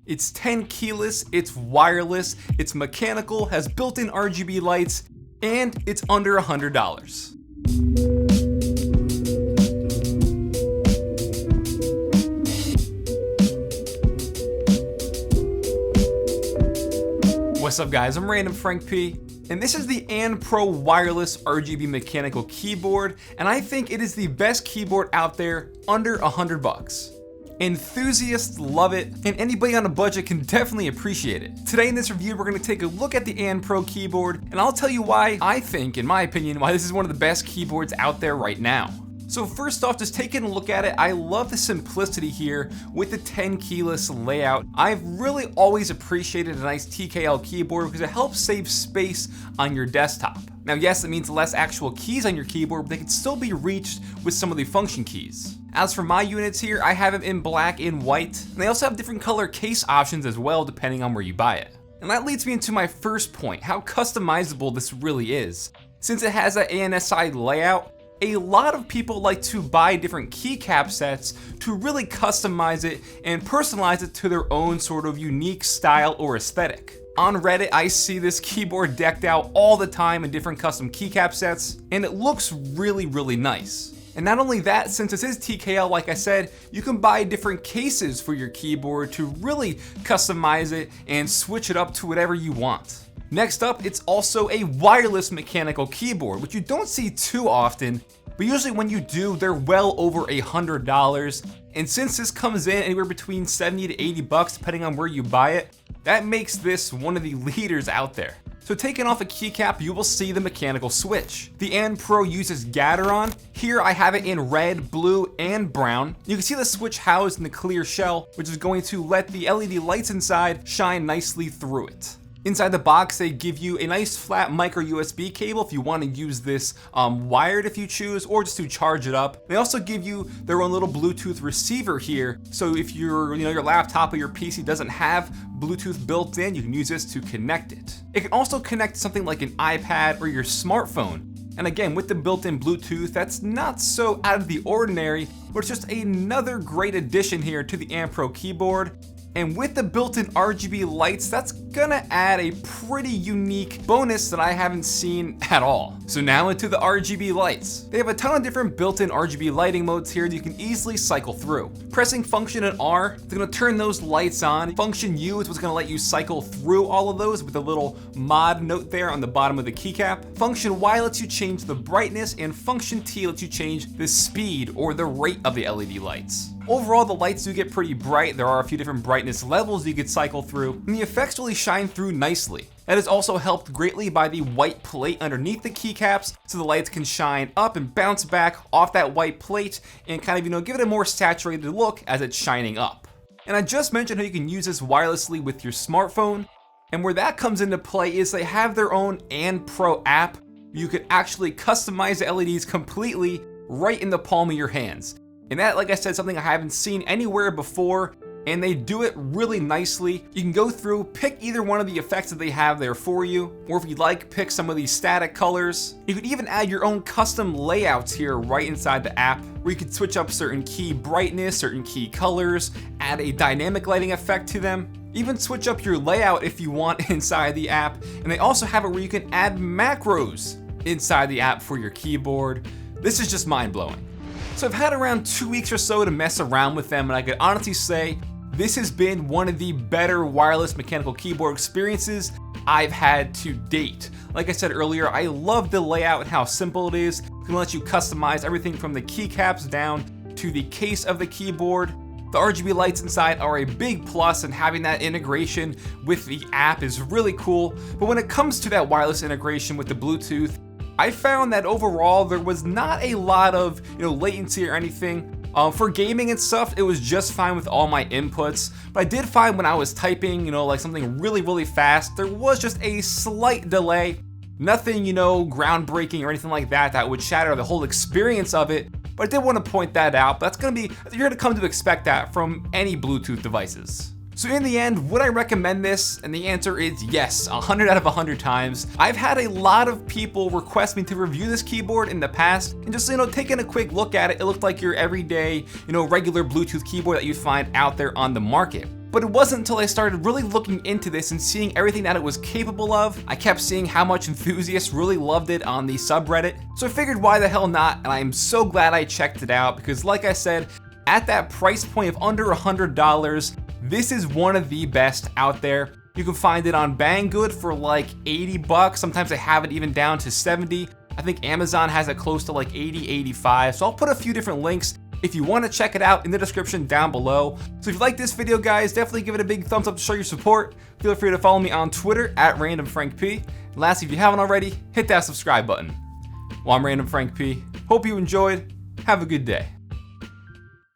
It's 10 keyless, it's wireless, it's mechanical, has built-in RGB lights, and it's under $100. What's up guys, I'm randomfrankp, and this is the Anne Pro wireless RGB mechanical keyboard, and I think it is the best keyboard out there under $100. Enthusiasts love it, and anybody on a budget can definitely appreciate it. Today in this review, we're going to take a look at the Anne Pro keyboard, and I'll tell you why I think, in my opinion, why this is one of the best keyboards out there right now. So first off, just taking a look at it, I love the simplicity here with the 10 keyless layout. I've really always appreciated a nice TKL keyboard because it helps save space on your desktop. Now yes, it means less actual keys on your keyboard, but they can still be reached with some of the function keys. As for my units here, I have them in black and white, and they also have different color case options as well depending on where you buy it. And that leads me into my first point, how customizable this really is. Since it has that ANSI layout, a lot of people like to buy different keycap sets to really customize it and personalize it to their own sort of unique style or aesthetic. On Reddit, I see this keyboard decked out all the time in different custom keycap sets, and it looks really, really nice. And not only that, since this is TKL, like I said, you can buy different cases for your keyboard to really customize it and switch it up to whatever you want. Next up, it's also a wireless mechanical keyboard, which you don't see too often, but usually when you do, they're well over $100. And since this comes in anywhere between 70 to 80 bucks, depending on where you buy it, that makes this one of the leaders out there. So taking off a keycap, you will see the mechanical switch. The Anne Pro uses Gateron. Here I have it in red, blue, and brown. You can see the switch housed in the clear shell, which is going to let the LED lights inside shine nicely through it. Inside the box, they give you a nice flat micro USB cable if you want to use this wired if you choose, or just to charge it up. They also give you their own little Bluetooth receiver here, so if your laptop or your PC doesn't have Bluetooth built in, you can use this to connect it. It can also connect to something like an iPad or your smartphone. And again, with the built-in Bluetooth, that's not so out of the ordinary, but it's just another great addition here to the Anne Pro keyboard. And with the built-in RGB lights, that's gonna add a pretty unique bonus that I haven't seen at all. So now into the RGB lights. They have a ton of different built-in RGB lighting modes here that you can easily cycle through. Pressing Function and R, it's gonna turn those lights on. Function U is what's gonna let you cycle through all of those with a little mod note there on the bottom of the keycap. Function Y lets you change the brightness, and Function T lets you change the speed or the rate of the LED lights. Overall, the lights do get pretty bright. There are a few different brightness levels you could cycle through, and the effects really shine through nicely. That is also helped greatly by the white plate underneath the keycaps, so the lights can shine up and bounce back off that white plate and kind of, give it a more saturated look as it's shining up. And I just mentioned how you can use this wirelessly with your smartphone, and where that comes into play is they have their own Anne Pro app. You could actually customize the LEDs completely right in the palm of your hands. And that, like I said, something I haven't seen anywhere before, and they do it really nicely. You can go through, pick either one of the effects that they have there for you, or if you'd like, pick some of these static colors. You could even add your own custom layouts here right inside the app, where you could switch up certain key brightness, certain key colors, add a dynamic lighting effect to them, even switch up your layout if you want inside the app. And they also have it where you can add macros inside the app for your keyboard. This is just mind-blowing. So I've had around 2 weeks or so to mess around with them, and I could honestly say this has been one of the better wireless mechanical keyboard experiences I've had to date. Like I said earlier, I love the layout and how simple it is. It can let you customize everything from the keycaps down to the case of the keyboard. The RGB lights inside are a big plus, and having that integration with the app is really cool. But when it comes to that wireless integration with the Bluetooth, I found that overall there was not a lot of latency or anything. For gaming and stuff, it was just fine with all my inputs, but I did find when I was typing, like something really, really fast, there was just a slight delay. Nothing, groundbreaking or anything like that that would shatter the whole experience of it, but I did want to point that out. But you're gonna come to expect that from any Bluetooth devices. So in the end, would I recommend this? And the answer is yes, 100 out of 100 times. I've had a lot of people request me to review this keyboard in the past, and just taking a quick look at it, it looked like your everyday, regular Bluetooth keyboard that you find out there on the market. But it wasn't until I started really looking into this and seeing everything that it was capable of. I kept seeing how much enthusiasts really loved it on the subreddit. So I figured why the hell not, and I am so glad I checked it out because like I said, at that price point of under $100, this is one of the best out there. You can find it on Banggood for like 80 bucks. Sometimes they have it even down to 70. I think Amazon has it close to like 80, 85. So I'll put a few different links if you want to check it out in the description down below. So if you like this video, guys, definitely give it a big thumbs up to show your support. Feel free to follow me on Twitter at randomfrankp. And lastly, if you haven't already, hit that subscribe button. Well, I'm Random Frank P. Hope you enjoyed. Have a good day.